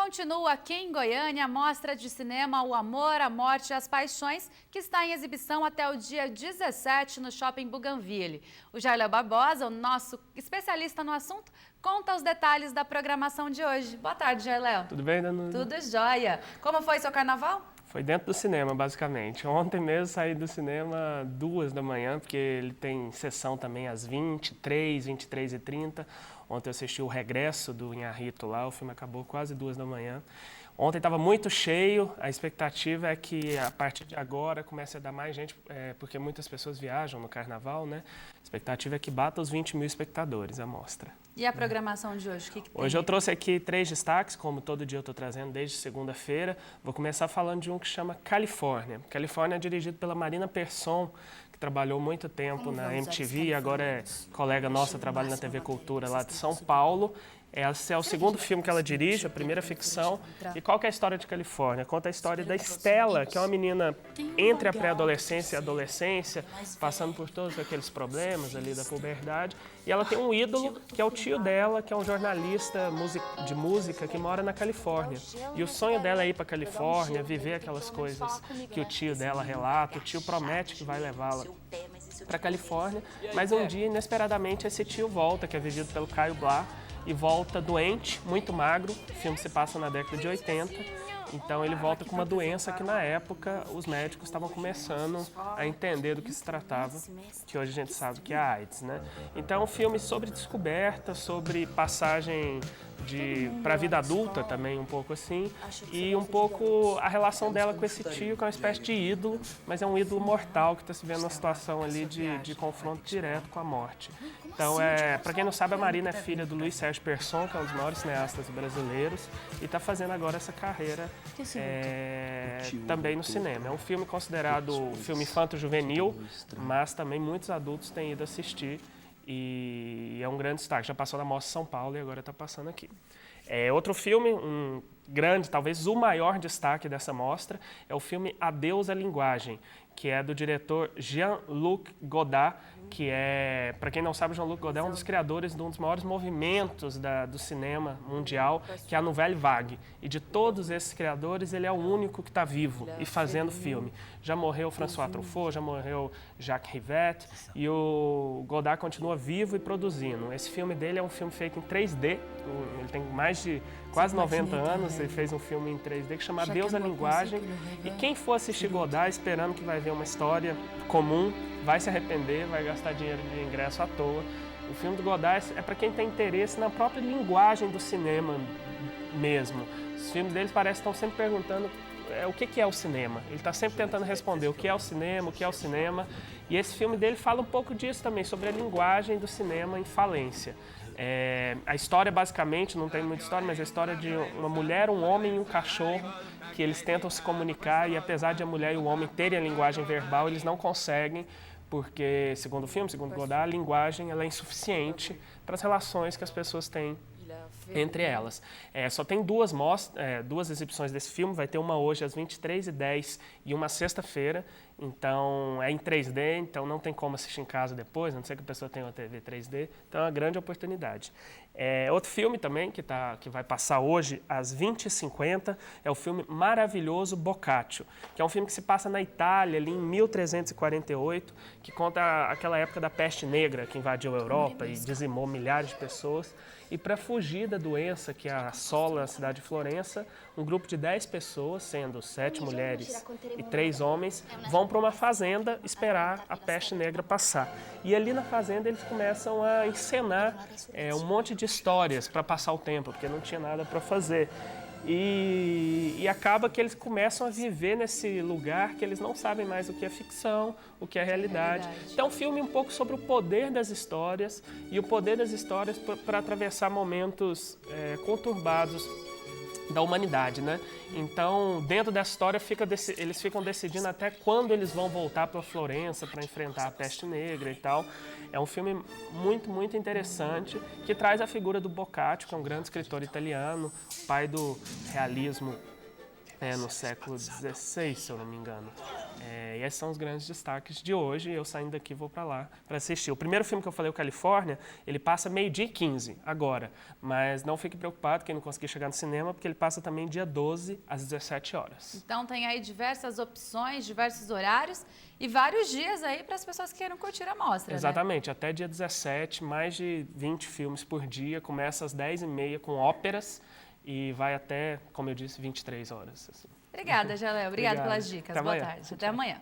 Continua aqui em Goiânia a mostra de cinema O Amor, a Morte e as Paixões, que está em exibição até o dia 17 no Shopping Bougainville. O Jailel Barbosa, o nosso especialista no assunto, conta os detalhes da programação de hoje. Boa tarde, Jailel. Tudo bem, Danu? Tudo jóia. Como foi seu carnaval? Foi dentro do cinema, basicamente. Ontem mesmo saí do cinema 2 da manhã, porque ele tem sessão também às 23, 23h30. Ontem eu assisti o regresso do Inharrito lá, o filme acabou quase 2 da manhã. Ontem estava muito cheio, a expectativa é que a partir de agora comece a dar mais gente, porque muitas pessoas viajam no carnaval, né? A expectativa é que bata os 20 mil espectadores a mostra. E a programação de hoje, o que tem? Hoje eu trouxe aqui 3 destaques, como todo dia eu estou trazendo desde segunda-feira. Vou começar falando de um que chama Califórnia. Califórnia é dirigido pela Marina Persson, que trabalhou muito tempo na MTV e agora é colega nossa, trabalha na TV Cultura lá de São Paulo. Esse é o segundo filme que ela dirige, a primeira ficção. E qual que é a história de Califórnia? Conta a história da Stella, que é uma menina entre a pré-adolescência e a adolescência, passando por todos aqueles problemas ali da puberdade. E ela tem um ídolo, que é o tio dela, que é um jornalista de música que mora na Califórnia. E o sonho dela é ir para a Califórnia, viver aquelas coisas que o tio dela relata. O tio promete que vai levá-la para a Califórnia, mas um dia, inesperadamente, esse tio volta, que é vivido pelo Caio Blá, e volta doente, muito magro. O filme se passa na década de 80, então ele volta com uma doença que na época os médicos estavam começando a entender do que se tratava, que hoje a gente sabe que é a AIDS, né? Então é um filme sobre descoberta, sobre passagem para a vida adulta também, um pouco assim, e um pouco a relação dela com esse tio, que é uma espécie de ídolo, mas é um ídolo mortal que está se vendo numa situação ali de confronto direto com a morte. Então, para quem não sabe, a Marina é filha do Luiz Sérgio Persson, que é um dos maiores cineastas brasileiros, e está fazendo agora essa carreira também no cinema. É um filme considerado filme infanto-juvenil, mas também muitos adultos têm ido assistir. E é um grande destaque. Já passou na Mostra São Paulo e agora está passando aqui. Outro filme, um grande, talvez o maior destaque dessa mostra, é o filme Adeus à Linguagem, que é do diretor Jean-Luc Godard, que é, para quem não sabe, Jean-Luc Godard é um dos criadores de um dos maiores movimentos do cinema mundial, que é a Nouvelle Vague. E de todos esses criadores, ele é o único que está vivo e fazendo filme. Já morreu François Truffaut, já morreu Jacques Rivette, e o Godard continua vivo e produzindo. Esse filme dele é um filme feito em 3D, ele tem mais de quase 90 anos, ele fez um filme em 3D que chama Adeus à Linguagem, e quem for assistir Godard esperando que vai ver uma história comum, vai se arrepender, vai gastar dinheiro de ingresso à toa. O filme do Godard é para quem tem interesse na própria linguagem do cinema mesmo. Os filmes deles parecem que estão sempre perguntando o que é o cinema. Ele está sempre tentando responder o que é o cinema, o que é o cinema. E esse filme dele fala um pouco disso também, sobre a linguagem do cinema em falência. A história, basicamente, não tem muita história, mas é a história de uma mulher, um homem e um cachorro, que eles tentam se comunicar e, apesar de a mulher e o homem terem a linguagem verbal, eles não conseguem, porque, segundo o filme, segundo Godard, a linguagem ela é insuficiente para as relações que as pessoas têm entre elas. Só tem duas exibições desse filme, vai ter uma hoje às 23h10 e uma sexta-feira, então é em 3D, então não tem como assistir em casa depois, a não ser que a pessoa tenha uma TV 3D, então é uma grande oportunidade. Outro filme também que vai passar hoje às 20h50 é o filme maravilhoso Boccaccio, que é um filme que se passa na Itália, ali em 1348, que conta aquela época da peste negra que invadiu a Europa e dizimou milhares de pessoas. E para fugir da doença que assola a cidade de Florença, um grupo de 10 pessoas, sendo 7 mulheres e 3 homens, vão para uma fazenda esperar a peste negra passar. E ali na fazenda eles começam a encenar um monte de histórias para passar o tempo, porque não tinha nada para fazer. E acaba que eles começam a viver nesse lugar que eles não sabem mais o que é ficção, o que é realidade. Então, é um filme um pouco sobre o poder das histórias e o poder das histórias para atravessar momentos conturbados da humanidade, né? Então, dentro dessa história, eles ficam decidindo até quando eles vão voltar para Florença para enfrentar a peste negra e tal. É um filme muito, muito interessante, que traz a figura do Boccaccio, que é um grande escritor italiano, pai do realismo no século XVI, se eu não me engano. E esses são os grandes destaques de hoje, e eu saindo daqui vou para lá para assistir. O primeiro filme que eu falei, o Califórnia, ele passa 12h15 agora, mas não fique preocupado quem não conseguir chegar no cinema, porque ele passa também dia 12 às 17 horas. Então tem aí diversas opções, diversos horários e vários dias aí para as pessoas que queiram curtir a mostra. Exatamente, até dia 17, mais de 20 filmes por dia, começa às 10h30 com óperas e vai até, como eu disse, 23 horas. Assim. Obrigada, Jalé. Obrigada pelas dicas. Até Boa amanhã. tarde. Até amanhã.